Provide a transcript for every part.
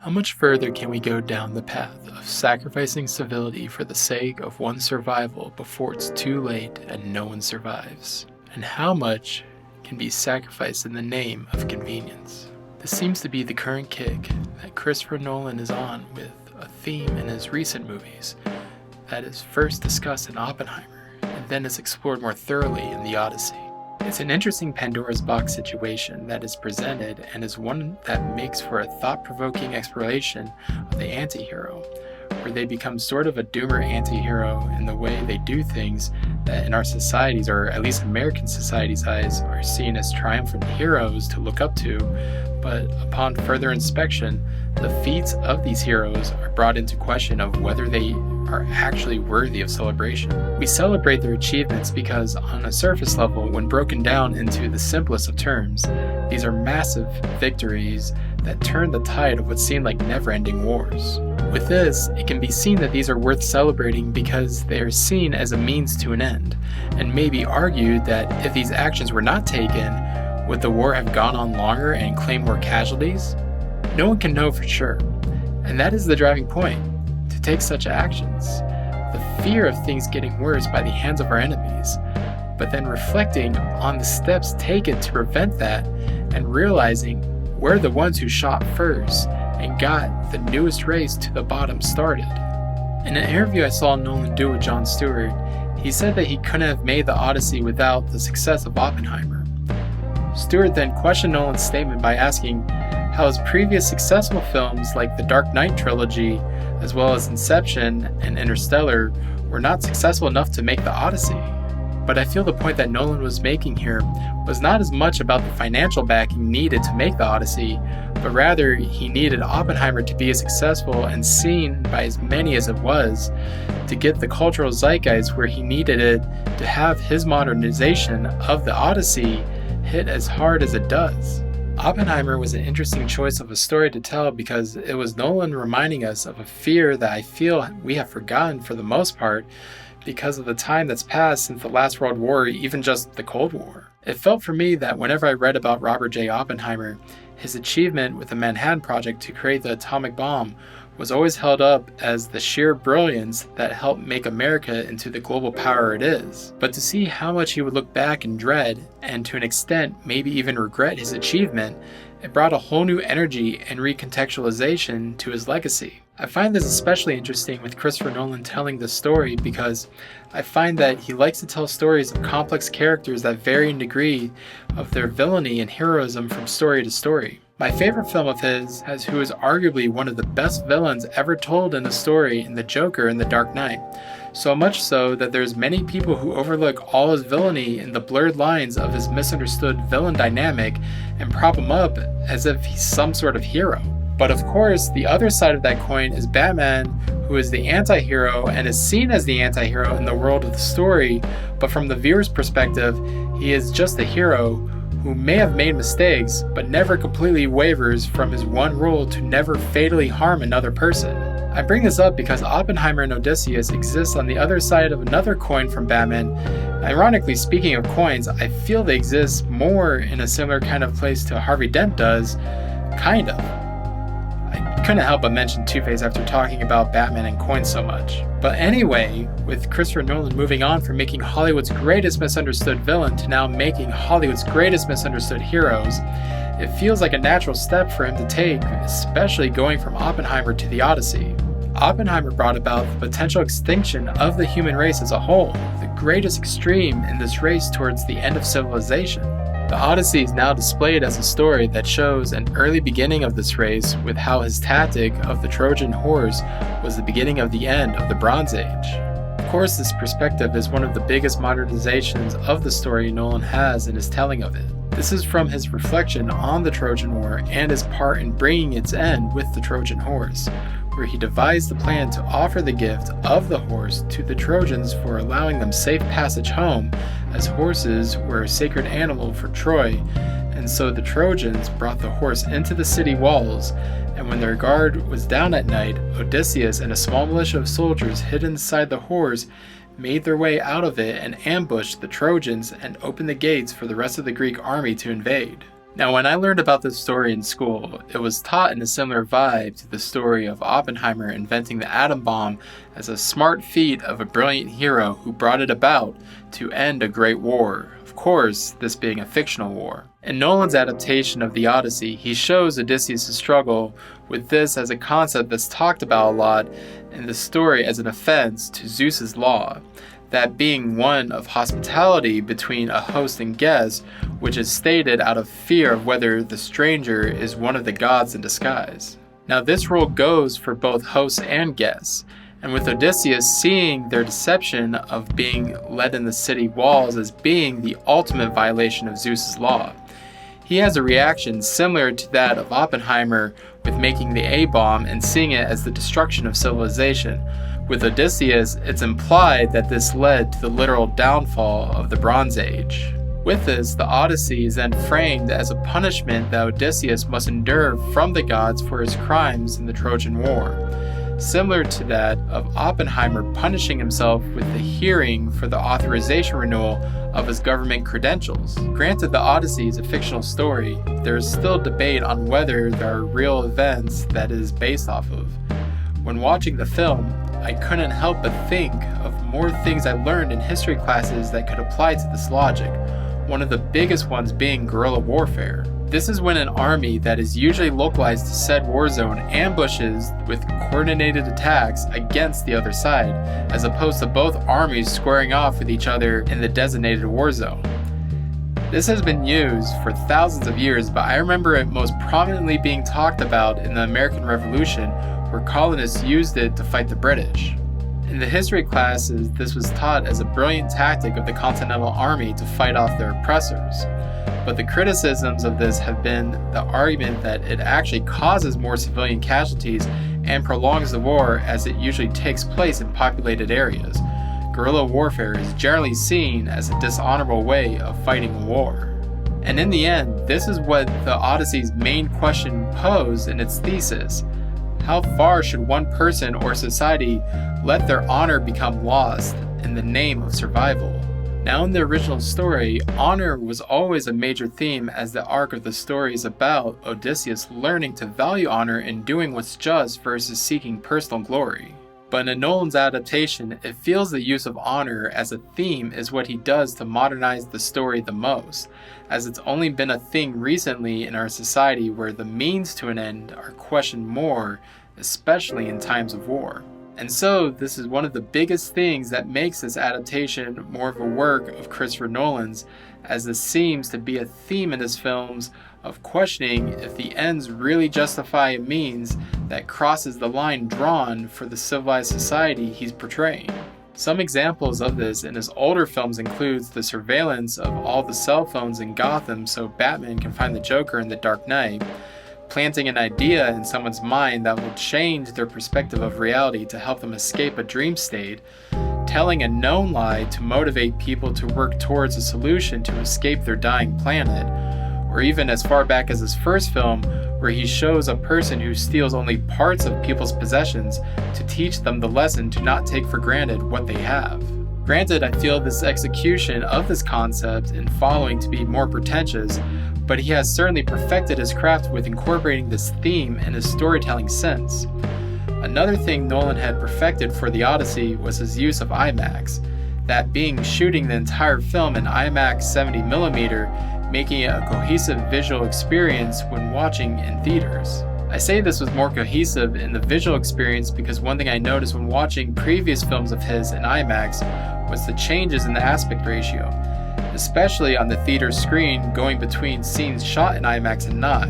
How much further can we go down the path of sacrificing civility for the sake of one's survival before it's too late and no one survives? And how much can be sacrificed in the name of convenience? This seems to be the current kick that Christopher Nolan is on, with a theme in his recent movies that is first discussed in Oppenheimer and then is explored more thoroughly in the Odyssey. It's an interesting Pandora's box situation that is presented, and is one that makes for a thought-provoking exploration of the anti-hero, where they become sort of a doomer anti-hero in the way they do things that in our societies, or at least American society's eyes, are seen as triumphant heroes to look up to, but upon further inspection, the feats of these heroes are brought into question of whether they are actually worthy of celebration. We celebrate their achievements because, on a surface level, when broken down into the simplest of terms, these are massive victories that turn the tide of what seem like never-ending wars. With this, it can be seen that these are worth celebrating because they are seen as a means to an end, and may be argued that if these actions were not taken, would the war have gone on longer and claimed more casualties? No one can know for sure, and that is the driving point. To take such actions, the fear of things getting worse by the hands of our enemies, but then reflecting on the steps taken to prevent that and realizing we're the ones who shot first and got the newest race to the bottom started. In an interview I saw Nolan do with Jon Stewart, he said that he couldn't have made the Odyssey without the success of Oppenheimer. Stewart then questioned Nolan's statement by asking how his previous successful films like the Dark Knight trilogy, as well as Inception and Interstellar, were not successful enough to make the Odyssey. But I feel the point that Nolan was making here was not as much about the financial backing needed to make the Odyssey, but rather he needed Oppenheimer to be as successful and seen by as many as it was to get the cultural zeitgeist where he needed it to have his modernization of the Odyssey hit as hard as it does. Oppenheimer was an interesting choice of a story to tell because it was Nolan reminding us of a fear that I feel we have forgotten for the most part because of the time that's passed since the last World War, even just the Cold War. It felt for me that whenever I read about Robert J. Oppenheimer, his achievement with the Manhattan Project to create the atomic bomb was always held up as the sheer brilliance that helped make America into the global power it is. But to see how much he would look back and dread, and to an extent maybe even regret his achievement, it brought a whole new energy and recontextualization to his legacy. I find this especially interesting with Christopher Nolan telling this story because I find that he likes to tell stories of complex characters that vary in degree of their villainy and heroism from story to story. My favorite film of his has who is arguably one of the best villains ever told in a story in The Joker in The Dark Knight. So much so that there's many people who overlook all his villainy in the blurred lines of his misunderstood villain dynamic and prop him up as if he's some sort of hero. But of course, the other side of that coin is Batman, who is the anti-hero and is seen as the anti-hero in the world of the story, but from the viewer's perspective, he is just a hero who may have made mistakes, but never completely wavers from his one rule to never fatally harm another person. I bring this up because Oppenheimer and Odysseus exist on the other side of another coin from Batman. Ironically, speaking of coins, I feel they exist more in a similar kind of place to Harvey Dent does, kind of. I couldn't help but mention Two-Face after talking about Batman and coins so much. But anyway, with Christopher Nolan moving on from making Hollywood's greatest misunderstood villain to now making Hollywood's greatest misunderstood heroes, it feels like a natural step for him to take, especially going from Oppenheimer to the Odyssey. Oppenheimer brought about the potential extinction of the human race as a whole, the greatest extreme in this race towards the end of civilization. The Odyssey is now displayed as a story that shows an early beginning of this race with how his tactic of the Trojan Horse was the beginning of the end of the Bronze Age. Of course, this perspective is one of the biggest modernizations of the story Nolan has in his telling of it. This is from his reflection on the Trojan War and his part in bringing its end with the Trojan Horse, where he devised the plan to offer the gift of the horse to the Trojans for allowing them safe passage home, as horses were a sacred animal for Troy, and so the Trojans brought the horse into the city walls, and when their guard was down at night, Odysseus and a small militia of soldiers hid inside the horse made their way out of it and ambushed the Trojans and opened the gates for the rest of the Greek army to invade. Now, when I learned about this story in school, it was taught in a similar vibe to the story of Oppenheimer inventing the atom bomb as a smart feat of a brilliant hero who brought it about to end a great war. Of course, this being a fictional war. In Nolan's adaptation of the Odyssey, he shows Odysseus' struggle with this as a concept that's talked about a lot in the story as an offense to Zeus's law, that being one of hospitality between a host and guest, which is stated out of fear of whether the stranger is one of the gods in disguise. Now this rule goes for both hosts and guests, and with Odysseus seeing their deception of being led in the city walls as being the ultimate violation of Zeus's law, he has a reaction similar to that of Oppenheimer with making the A-bomb and seeing it as the destruction of civilization. With Odysseus, it's implied that this led to the literal downfall of the Bronze Age. With this, the Odyssey is then framed as a punishment that Odysseus must endure from the gods for his crimes in the Trojan War, similar to that of Oppenheimer punishing himself with the hearing for the authorization renewal of his government credentials. Granted, the Odyssey is a fictional story, there is still debate on whether there are real events that it is based off of. When watching the film, I couldn't help but think of more things I learned in history classes that could apply to this logic, one of the biggest ones being guerrilla warfare. This is when an army that is usually localized to said war zone ambushes with coordinated attacks against the other side, as opposed to both armies squaring off with each other in the designated war zone. This has been used for thousands of years, but I remember it most prominently being talked about in the American Revolution, where colonists used it to fight the British. In the history classes, this was taught as a brilliant tactic of the Continental Army to fight off their oppressors. But the criticisms of this have been the argument that it actually causes more civilian casualties and prolongs the war, as it usually takes place in populated areas. Guerrilla warfare is generally seen as a dishonorable way of fighting a war. And in the end, this is what the Odyssey's main question posed in its thesis. How far should one person or society let their honor become lost in the name of survival? Now, in the original story, honor was always a major theme, as the arc of the story is about Odysseus learning to value honor and doing what's just versus seeking personal glory. But in Nolan's adaptation, it feels the use of honor as a theme is what he does to modernize the story the most, as it's only been a thing recently in our society where the means to an end are questioned more, especially in times of war. And so, this is one of the biggest things that makes this adaptation more of a work of Christopher Nolan's, as this seems to be a theme in his films of questioning if the ends really justify a means that crosses the line drawn for the civilized society he's portraying. Some examples of this in his older films includes the surveillance of all the cell phones in Gotham so Batman can find the Joker in The Dark Knight, planting an idea in someone's mind that will change their perspective of reality to help them escape a dream state, telling a known lie to motivate people to work towards a solution to escape their dying planet, or even as far back as his first film, where he shows a person who steals only parts of people's possessions to teach them the lesson to not take for granted what they have. Granted, I feel this execution of this concept in following to be more pretentious, but he has certainly perfected his craft with incorporating this theme in his storytelling sense. Another thing Nolan had perfected for the Odyssey was his use of IMAX, that being shooting the entire film in IMAX 70mm, making it a cohesive visual experience when watching in theaters. I say this was more cohesive in the visual experience because one thing I noticed when watching previous films of his in IMAX was the changes in the aspect ratio, especially on the theater screen going between scenes shot in IMAX and not.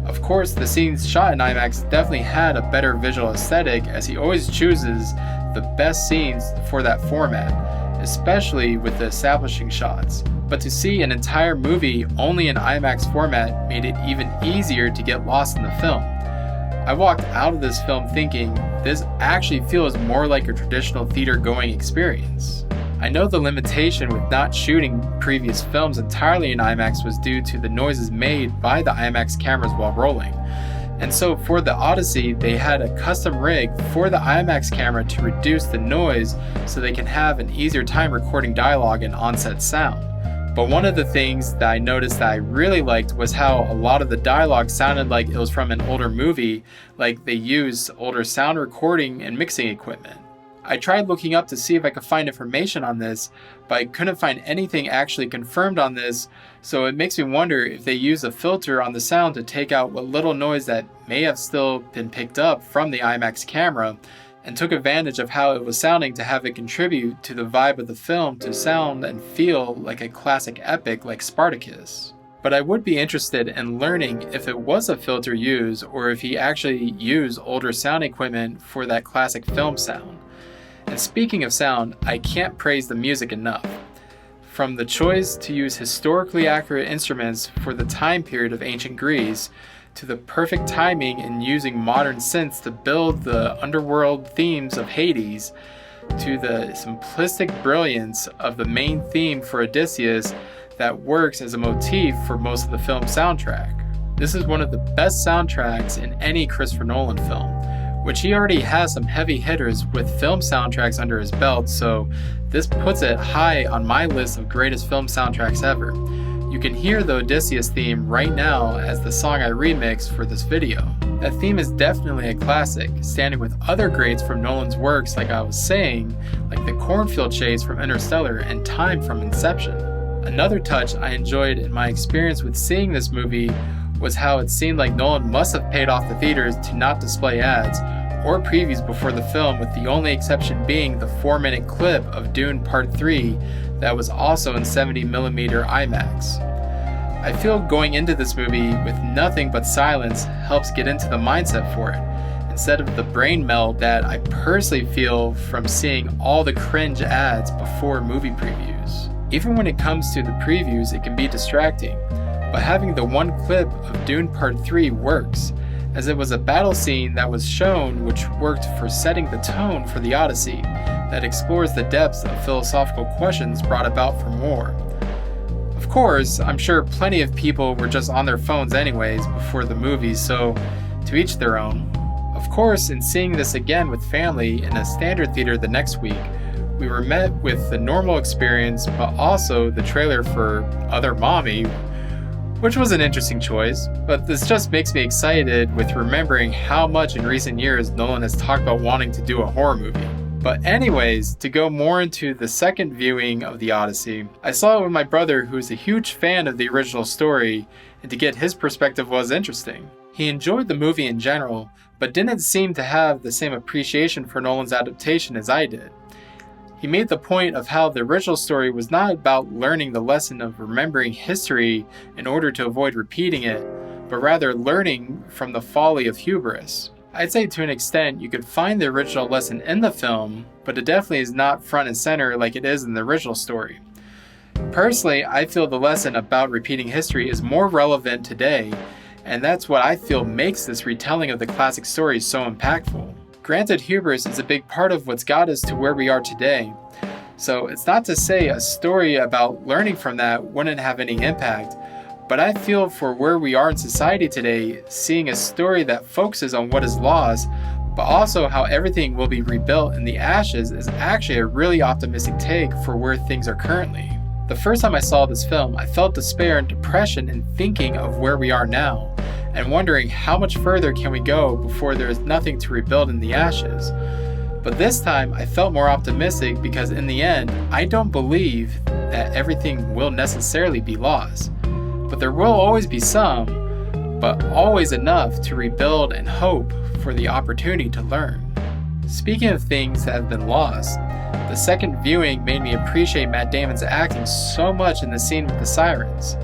Of course, the scenes shot in IMAX definitely had a better visual aesthetic, as he always chooses the best scenes for that format, especially with the establishing shots. But to see an entire movie only in IMAX format made it even easier to get lost in the film. I walked out of this film thinking, this actually feels more like a traditional theater-going experience. I know the limitation with not shooting previous films entirely in IMAX was due to the noises made by the IMAX cameras while rolling. And so for the Odyssey, they had a custom rig for the IMAX camera to reduce the noise so they can have an easier time recording dialogue and on-set sound. But one of the things that I noticed that I really liked was how a lot of the dialogue sounded like it was from an older movie, like they used older sound recording and mixing equipment. I tried looking up to see if I could find information on this, but I couldn't find anything actually confirmed on this, so it makes me wonder if they used a filter on the sound to take out what little noise that may have still been picked up from the IMAX camera, and took advantage of how it was sounding to have it contribute to the vibe of the film to sound and feel like a classic epic like Spartacus. But I would be interested in learning if it was a filter used or if he actually used older sound equipment for that classic film sound. And speaking of sound, I can't praise the music enough. From the choice to use historically accurate instruments for the time period of ancient Greece, to the perfect timing in using modern synths to build the underworld themes of Hades, to the simplistic brilliance of the main theme for Odysseus that works as a motif for most of the film soundtrack. This is one of the best soundtracks in any Christopher Nolan film, which he already has some heavy hitters with film soundtracks under his belt, so this puts it high on my list of greatest film soundtracks ever. You can hear the Odysseus theme right now as the song I remixed for this video. That theme is definitely a classic, standing with other greats from Nolan's works like I was saying, like the cornfield chase from Interstellar and Time from Inception. Another touch I enjoyed in my experience with seeing this movie was how it seemed like Nolan must have paid off the theaters to not display ads or previews before the film, with the only exception being the 4-minute clip of Dune Part 3 that was also in 70mm IMAX. I feel going into this movie with nothing but silence helps get into the mindset for it, instead of the brain melt that I personally feel from seeing all the cringe ads before movie previews. Even when it comes to the previews, it can be distracting, but having the one clip of Dune Part 3 works, as it was a battle scene that was shown which worked for setting the tone for the Odyssey, that explores the depths of philosophical questions brought about from war. Of course, I'm sure plenty of people were just on their phones anyways before the movie, so to each their own. Of course, in seeing this again with family in a standard theater the next week, we were met with the normal experience, but also the trailer for Other Mommy, which was an interesting choice, but this just makes me excited with remembering how much in recent years Nolan has talked about wanting to do a horror movie. But anyways, to go more into the second viewing of the Odyssey, I saw it with my brother, who is a huge fan of the original story, and to get his perspective was interesting. He enjoyed the movie in general, but didn't seem to have the same appreciation for Nolan's adaptation as I did. He made the point of how the original story was not about learning the lesson of remembering history in order to avoid repeating it, but rather learning from the folly of hubris. I'd say to an extent you could find the original lesson in the film, but it definitely is not front and center like it is in the original story. Personally, I feel the lesson about repeating history is more relevant today, and that's what I feel makes this retelling of the classic story so impactful. Granted, hubris is a big part of what's got us to where we are today, so it's not to say a story about learning from that wouldn't have any impact, but I feel for where we are in society today, seeing a story that focuses on what is lost, but also how everything will be rebuilt in the ashes, is actually a really optimistic take for where things are currently. The first time I saw this film, I felt despair and depression in thinking of where we are now, and wondering how much further can we go before there is nothing to rebuild in the ashes. But this time I felt more optimistic because in the end, I don't believe that everything will necessarily be lost. But there will always be some, but always enough to rebuild and hope for the opportunity to learn. Speaking of things that have been lost, the second viewing made me appreciate Matt Damon's acting so much in the scene with the sirens.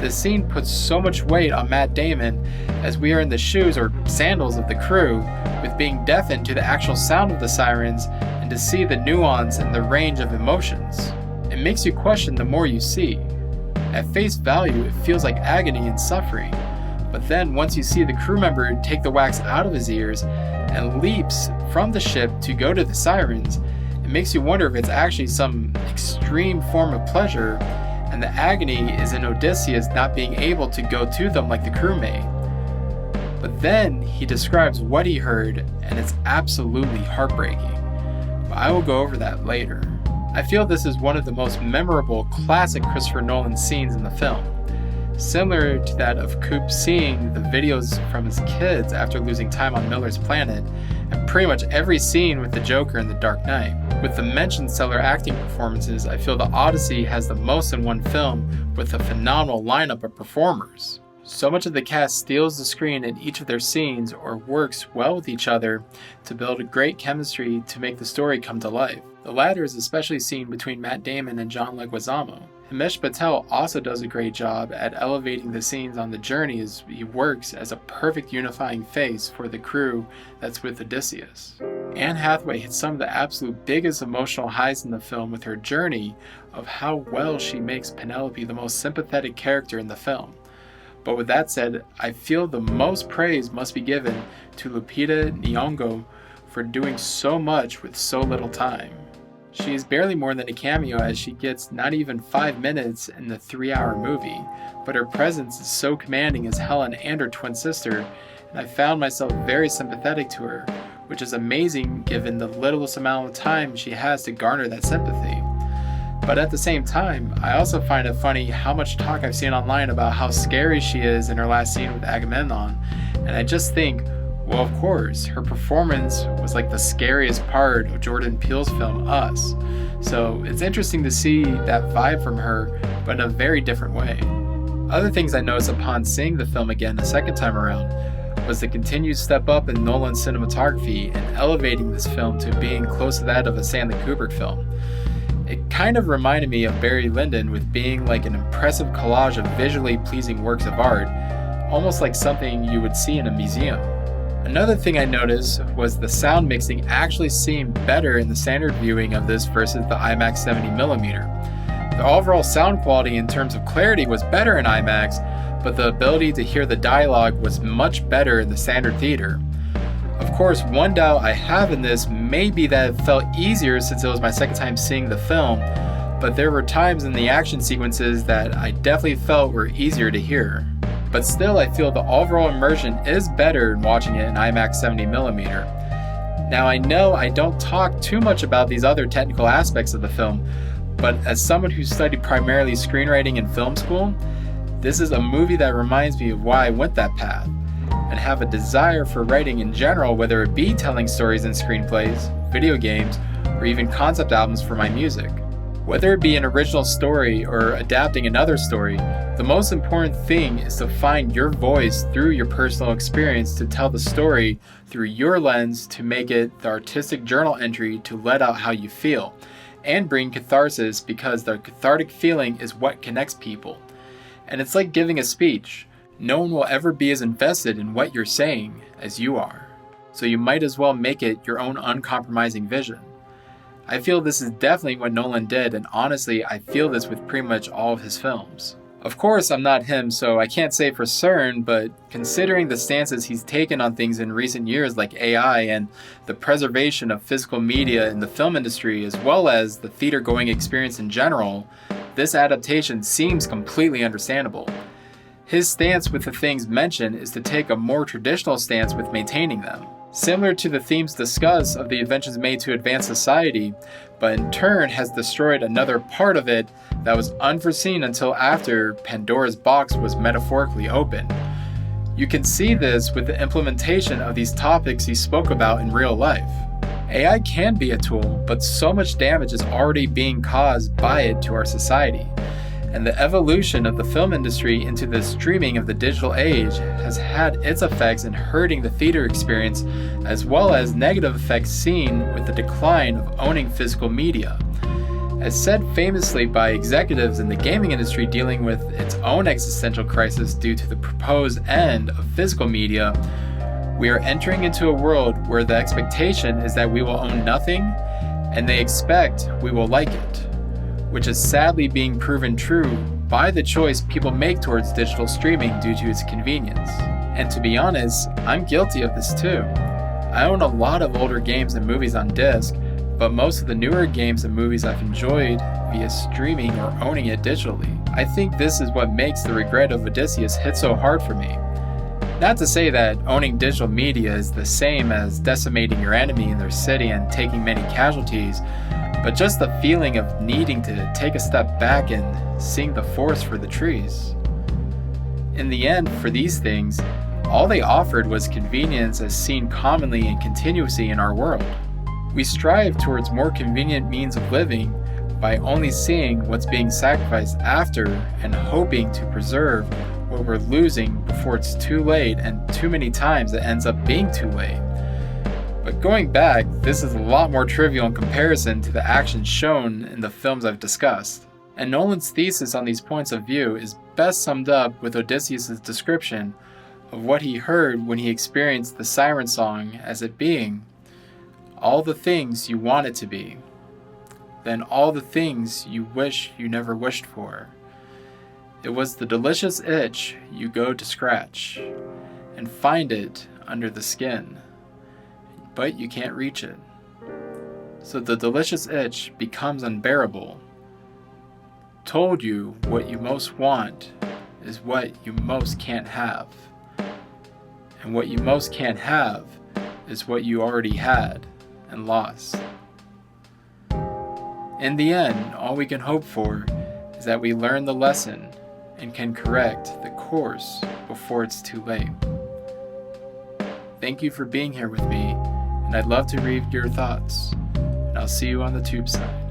This scene puts so much weight on Matt Damon as we are in the shoes or sandals of the crew, with being deafened to the actual sound of the sirens and to see the nuance and the range of emotions. It makes you question the more you see. At face value, it feels like agony and suffering, but then once you see the crew member take the wax out of his ears and leaps from the ship to go to the sirens, it makes you wonder if it's actually some extreme form of pleasure, and the agony is in Odysseus not being able to go to them like the crew may. But then he describes what he heard, and it's absolutely heartbreaking. But I will go over that later. I feel this is one of the most memorable classic Christopher Nolan scenes in the film. Similar to that of Coop seeing the videos from his kids after losing time on Miller's planet, and pretty much every scene with the Joker in The Dark Knight. With the mentioned stellar acting performances, I feel the Odyssey has the most in one film with a phenomenal lineup of performers. So much of the cast steals the screen in each of their scenes or works well with each other to build a great chemistry to make the story come to life. The latter is especially seen between Matt Damon and John Leguizamo. Himesh Patel also does a great job at elevating the scenes on the journey as he works as a perfect unifying face for the crew that's with Odysseus. Anne Hathaway hits some of the absolute biggest emotional highs in the film with her journey of how well she makes Penelope the most sympathetic character in the film. But with that said, I feel the most praise must be given to Lupita Nyong'o for doing so much with so little time. She is barely more than a cameo as she gets not even 5 minutes in the 3-hour movie, but her presence is so commanding as Helen and her twin sister, and I found myself very sympathetic to her, which is amazing given the littlest amount of time she has to garner that sympathy. But at the same time, I also find it funny how much talk I've seen online about how scary she is in her last scene with Agamemnon, and I just think, well, of course, her performance was like the scariest part of Jordan Peele's film, Us. So it's interesting to see that vibe from her, but in a very different way. Other things I noticed upon seeing the film again a second time around was the continued step up in Nolan's cinematography and elevating this film to being close to that of a Stanley Kubrick film. It kind of reminded me of Barry Lyndon with being like an impressive collage of visually pleasing works of art, almost like something you would see in a museum. Another thing I noticed was the sound mixing actually seemed better in the standard viewing of this versus the IMAX 70mm. The overall sound quality in terms of clarity was better in IMAX, but the ability to hear the dialogue was much better in the standard theater. Of course, one doubt I have in this may be that it felt easier since it was my second time seeing the film, but there were times in the action sequences that I definitely felt were easier to hear. But still, I feel the overall immersion is better in watching it in IMAX 70mm. Now, I know I don't talk too much about these other technical aspects of the film, but as someone who studied primarily screenwriting in film school, this is a movie that reminds me of why I went that path, and have a desire for writing in general, whether it be telling stories in screenplays, video games, or even concept albums for my music. Whether it be an original story or adapting another story, the most important thing is to find your voice through your personal experience to tell the story through your lens to make it the artistic journal entry to let out how you feel, and bring catharsis because the cathartic feeling is what connects people. And it's like giving a speech. No one will ever be as invested in what you're saying as you are, so you might as well make it your own uncompromising vision. I feel this is definitely what Nolan did, and honestly, I feel this with pretty much all of his films. Of course, I'm not him, so I can't say for certain, but considering the stances he's taken on things in recent years like AI and the preservation of physical media in the film industry as well as the theater-going experience in general, this adaptation seems completely understandable. His stance with the things mentioned is to take a more traditional stance with maintaining them, similar to the themes discussed of the inventions made to advance society, but in turn has destroyed another part of it that was unforeseen until after Pandora's box was metaphorically opened. You can see this with the implementation of these topics he spoke about in real life. AI can be a tool, but so much damage is already being caused by it to our society. And the evolution of the film industry into the streaming of the digital age has had its effects in hurting the theater experience, as well as negative effects seen with the decline of owning physical media. As said famously by executives in the gaming industry dealing with its own existential crisis due to the proposed end of physical media, we are entering into a world where the expectation is that we will own nothing, and they expect we will like it, which is sadly being proven true by the choice people make towards digital streaming due to its convenience. And to be honest, I'm guilty of this too. I own a lot of older games and movies on disc, but most of the newer games and movies I've enjoyed via streaming or owning it digitally. I think this is what makes the regret of Odysseus hit so hard for me. Not to say that owning digital media is the same as decimating your enemy in their city and taking many casualties, but just the feeling of needing to take a step back and seeing the forest for the trees. In the end, for these things, all they offered was convenience as seen commonly and continuously in our world. We strive towards more convenient means of living by only seeing what's being sacrificed after and hoping to preserve what we're losing before it's too late, and too many times it ends up being too late. But going back, this is a lot more trivial in comparison to the actions shown in the films I've discussed. And Nolan's thesis on these points of view is best summed up with Odysseus' description of what he heard when he experienced the siren song as it being, all the things you want it to be, then all the things you wish you never wished for. It was the delicious itch you go to scratch, and find it under the skin, but you can't reach it. So the delicious itch becomes unbearable. Told you what you most want is what you most can't have. And what you most can't have is what you already had and lost. In the end, all we can hope for is that we learn the lesson and can correct the course before it's too late. Thank you for being here with me, and I'd love to read your thoughts. And I'll see you on the tube side.